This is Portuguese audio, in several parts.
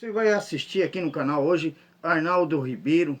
Você vai assistir aqui no canal hoje Arnaldo Ribeiro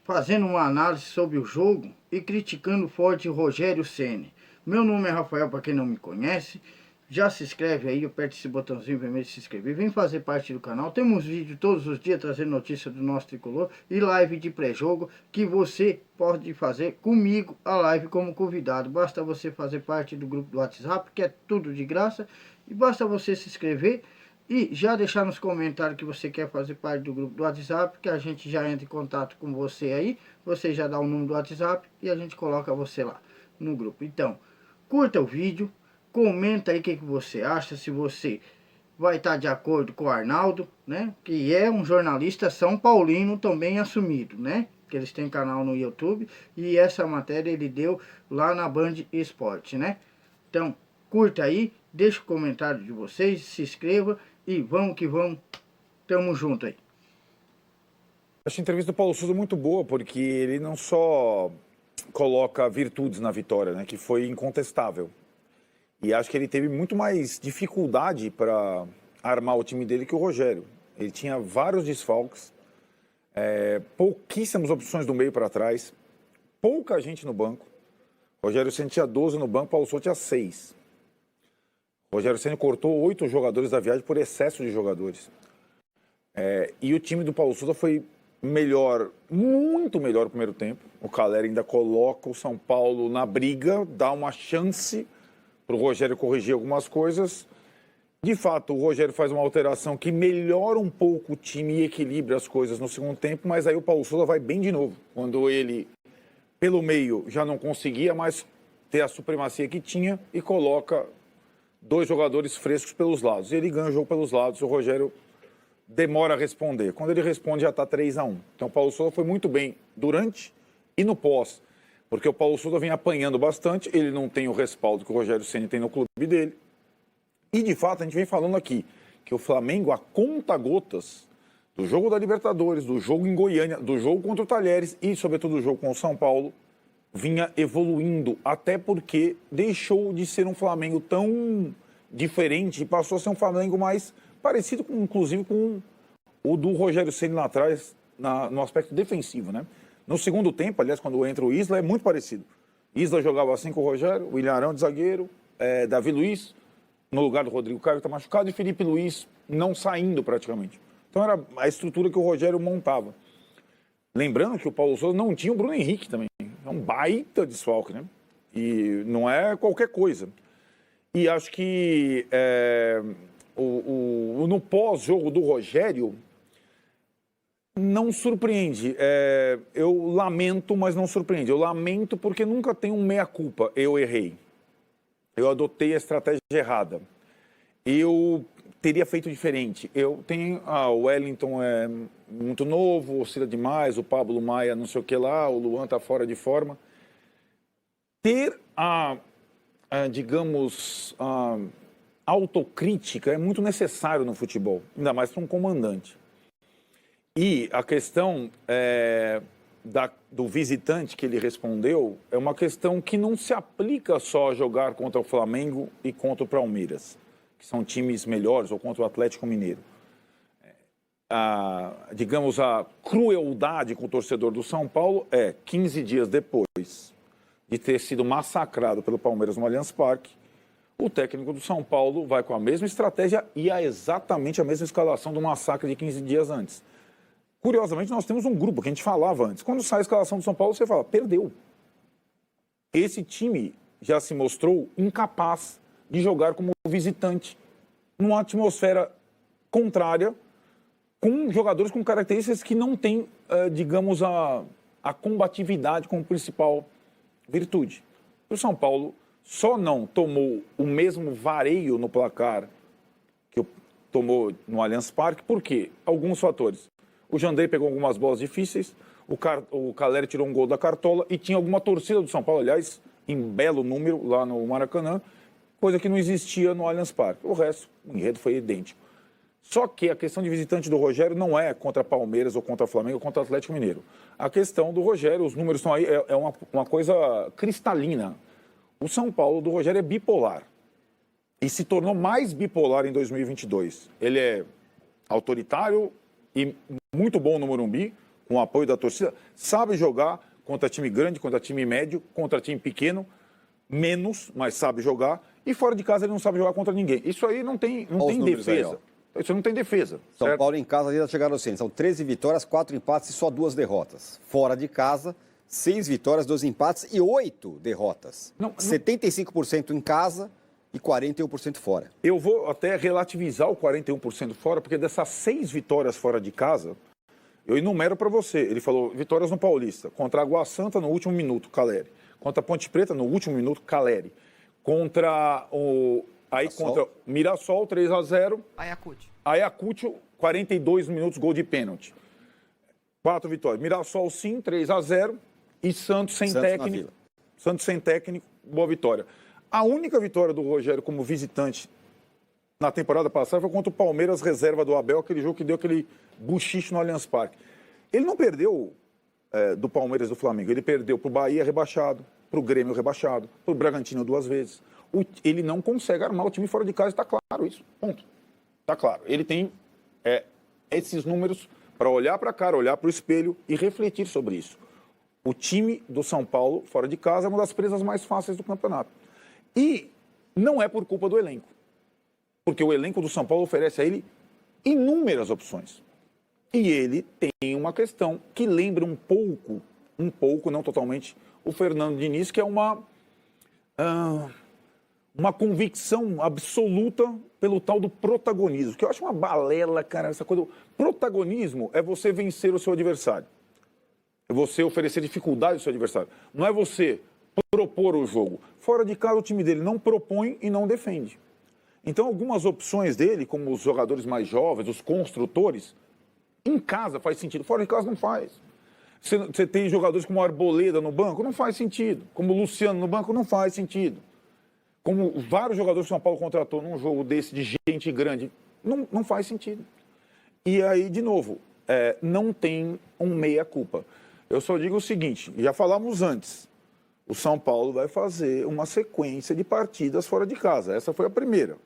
fazendo uma análise sobre o jogo e criticando forte Rogério Ceni. Meu nome é Rafael, para quem não me conhece. Já se inscreve aí, aperta esse botãozinho vermelho de se inscrever. Vem fazer parte do canal. Temos vídeo todos os dias trazendo notícia do nosso tricolor e live de pré-jogo que você pode fazer comigo a live como convidado. Basta você fazer parte do grupo do WhatsApp, que é tudo de graça. E basta você se inscrever e já deixar nos comentários que você quer fazer parte do grupo do WhatsApp, que a gente já entra em contato com você aí. Você já dá o número do WhatsApp e a gente coloca você lá no grupo. Então, curta o vídeo, comenta aí o que você acha, se você vai estar de acordo com o Arnaldo, né? Que é um jornalista são paulino também assumido, né? Que eles têm canal no YouTube e essa matéria ele deu lá na Band Esporte, né? Então, curta aí, deixa o comentário de vocês, se inscreva e vamos que vamos, tamo junto aí. Acho a entrevista do Paulo Souza muito boa, porque ele não só coloca virtudes na vitória, né, que foi incontestável. E acho que ele teve muito mais dificuldade para armar o time dele que o Rogério. Ele tinha vários desfalques, pouquíssimas opções do meio para trás, pouca gente no banco. Rogério Ceni tinha 12 no banco, Paulo Souza tinha 6. Rogério Ceni cortou 8 jogadores da viagem por excesso de jogadores. E o time do Paulo Souza foi melhor, muito melhor no primeiro tempo. O Calera ainda coloca o São Paulo na briga, dá uma chance para o Rogério corrigir algumas coisas. De fato, o Rogério faz uma alteração que melhora um pouco o time e equilibra as coisas no segundo tempo, mas aí o Paulo Souza vai bem de novo. Quando ele, pelo meio, já não conseguia mais ter a supremacia que tinha e coloca 2 jogadores frescos pelos lados. Ele ganha o jogo pelos lados, o Rogério demora a responder. Quando ele responde, já está 3-1. Então o Paulo Souza foi muito bem durante e no pós, porque o Paulo Souza vem apanhando bastante, ele não tem o respaldo que o Rogério Ceni tem no clube dele. E de fato, a gente vem falando aqui que o Flamengo, a conta-gotas do jogo da Libertadores, do jogo em Goiânia, do jogo contra o Talheres e, sobretudo, do jogo com o São Paulo, vinha evoluindo, até porque deixou de ser um Flamengo tão diferente e passou a ser um Flamengo mais parecido, inclusive, com o do Rogério Ceni lá atrás, no aspecto defensivo, né? No segundo tempo, aliás, quando entra o Isla, é muito parecido. Isla jogava assim com o Rogério, o William Arão de zagueiro, Davi Luiz, no lugar do Rodrigo Caio, que está machucado, e Felipe Luiz não saindo praticamente. Então era a estrutura que o Rogério montava. Lembrando que o Paulo Souza não tinha o Bruno Henrique também. É um baita desfalque, né? E não é qualquer coisa. E acho que no pós-jogo do Rogério não surpreende. Eu lamento, mas não surpreende. Eu lamento porque nunca tem um meia-culpa. Eu errei. Eu adotei a estratégia errada. Eu teria feito diferente. Eu tenho... o Wellington é muito novo, oscila demais, o Pablo Maia não sei o que lá, o Luan está fora de forma. Ter digamos, autocrítica é muito necessário no futebol, ainda mais para um comandante. E a questão do visitante que ele respondeu é uma questão que não se aplica só a jogar contra o Flamengo e contra o Palmeiras, que são times melhores, ou contra o Atlético Mineiro. Digamos, a crueldade com o torcedor do São Paulo 15 dias depois de ter sido massacrado pelo Palmeiras no Allianz Parque, o técnico do São Paulo vai com a mesma estratégia e exatamente a mesma escalação do massacre de 15 dias antes. Curiosamente, nós temos um grupo que a gente falava antes. Quando sai a escalação do São Paulo, você fala, perdeu. Esse time já se mostrou incapaz de jogar como visitante, numa atmosfera contrária, com jogadores com características que não têm, digamos, a combatividade como principal virtude. O São Paulo só não tomou o mesmo vareio no placar que tomou no Allianz Parque, por quê? Alguns fatores. O Jandrei pegou algumas bolas difíceis, o Calera tirou um gol da cartola e tinha alguma torcida do São Paulo, aliás, em belo número lá no Maracanã, coisa que não existia no Allianz Parque. O resto, o enredo foi idêntico. Só que a questão de visitante do Rogério não é contra Palmeiras ou contra Flamengo ou contra Atlético Mineiro. A questão do Rogério, os números estão aí, é uma coisa cristalina. O São Paulo do Rogério é bipolar. E se tornou mais bipolar em 2022. Ele é autoritário e muito bom no Morumbi, com o apoio da torcida, sabe jogar contra time grande, contra time médio, contra time pequeno, menos, mas sabe jogar, e fora de casa ele não sabe jogar contra ninguém. Isso aí não tem defesa. Isso não tem defesa. São certo? Paulo em casa ainda chegaram assim, são 13 vitórias, 4 empates e só 2 derrotas. Fora de casa, 6 vitórias, 2 empates e 8 derrotas. 75% em casa e 41% fora. Eu vou até relativizar o 41% fora, porque dessas 6 vitórias fora de casa, eu enumero para você. Ele falou vitórias no Paulista, contra a Água Santa no último minuto, Caleri. Contra a Ponte Preta no último minuto, Caleri. Contra o Mirassol, 3-0. Ayacucho, 42 minutos, gol de pênalti. 4 vitórias. Mirassol, sim, 3-0. E Santos sem técnico. Santos sem técnico, boa vitória. A única vitória do Rogério como visitante na temporada passada foi contra o Palmeiras, reserva do Abel, aquele jogo que deu aquele buchicho no Allianz Parque. Ele não perdeu do Palmeiras e do Flamengo, ele perdeu para o Bahia rebaixado, para o Grêmio rebaixado, para o Bragantino 2 vezes. Ele não consegue armar o time fora de casa, está claro isso, ponto. Está claro. Ele tem esses números para olhar para a cara, olhar para o espelho e refletir sobre isso. O time do São Paulo, fora de casa, é uma das presas mais fáceis do campeonato. E não é por culpa do elenco. Porque o elenco do São Paulo oferece a ele inúmeras opções. E ele tem uma questão que lembra um pouco, não totalmente, o Fernando Diniz, que é uma convicção absoluta pelo tal do protagonismo, que eu acho uma balela, cara, essa coisa. Protagonismo é você vencer o seu adversário. É você oferecer dificuldade ao seu adversário. Não é você propor o jogo. Fora de casa, o time dele não propõe e não defende. Então, algumas opções dele, como os jogadores mais jovens, os construtores, em casa faz sentido, fora de casa não faz. Você tem jogadores como o Arboleda no banco, não faz sentido. Como o Luciano no banco, não faz sentido. Como vários jogadores que o São Paulo contratou num jogo desse de gente grande, não faz sentido. E aí, de novo, não tem um meia-culpa. Eu só digo o seguinte, já falamos antes, o São Paulo vai fazer uma sequência de partidas fora de casa. Essa foi a primeira.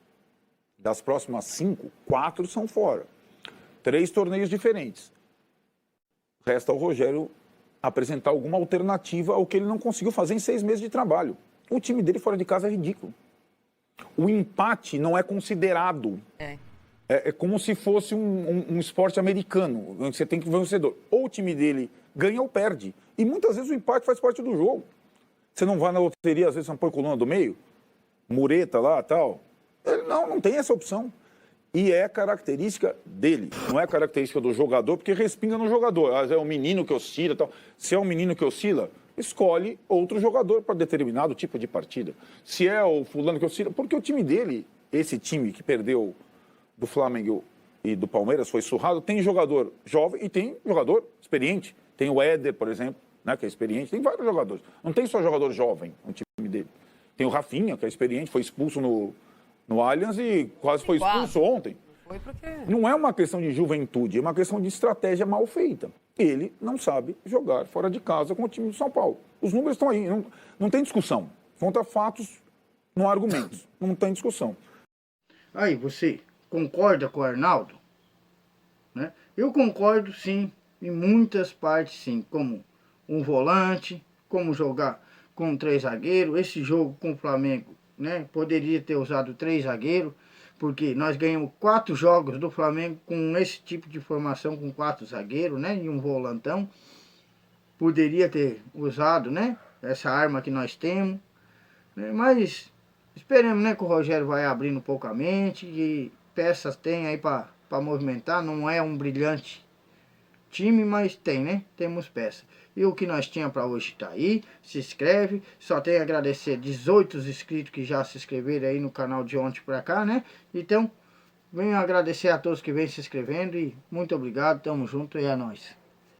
Das próximas 5, 4 são fora. 3 torneios diferentes. Resta ao Rogério apresentar alguma alternativa ao que ele não conseguiu fazer em 6 meses de trabalho. O time dele fora de casa é ridículo. O empate não é considerado. É como se fosse um esporte americano, onde você tem que ver um vencedor. Ou o time dele ganha ou perde. E muitas vezes o empate faz parte do jogo. Você não vai na loteria, às vezes você não põe coluna do meio, mureta lá e tal. Ele não tem essa opção. E é característica dele, não é característica do jogador, porque respinga no jogador. É o menino que oscila e tal. Se é o menino que oscila, escolhe outro jogador para determinado tipo de partida. Se é o fulano que oscila, porque o time dele, esse time que perdeu do Flamengo e do Palmeiras, foi surrado, tem jogador jovem e tem jogador experiente. Tem o Éder, por exemplo, né, que é experiente, tem vários jogadores. Não tem só jogador jovem no time dele. Tem o Rafinha, que é experiente, foi expulso no Allianz e quase foi expulso ontem. Foi porque... Não é uma questão de juventude, é uma questão de estratégia mal feita. Ele não sabe jogar fora de casa com o time do São Paulo. Os números estão aí, não tem discussão. Conta fatos, não há argumentos. Não tem discussão. Aí, você concorda com o Arnaldo? Né? Eu concordo, sim, em muitas partes, sim. Como um volante, como jogar com 3 zagueiros. Esse jogo com o Flamengo, né, poderia ter usado 3 zagueiros, porque nós ganhamos 4 jogos do Flamengo com esse tipo de formação, com 4 zagueiros, né, e um volantão. Poderia ter usado, né, essa arma que nós temos, né, mas esperemos, né, que o Rogério vai abrindo um pouco a mente, e peças tem aí para movimentar. Não é um brilhante time, mas tem, né, temos peças. E o que nós tínhamos para hoje está aí. Se inscreve. Só tenho a agradecer 18 inscritos que já se inscreveram aí no canal de ontem para cá, né? Então, venho agradecer a todos que vêm se inscrevendo. E muito obrigado. Tamo junto e é nóis.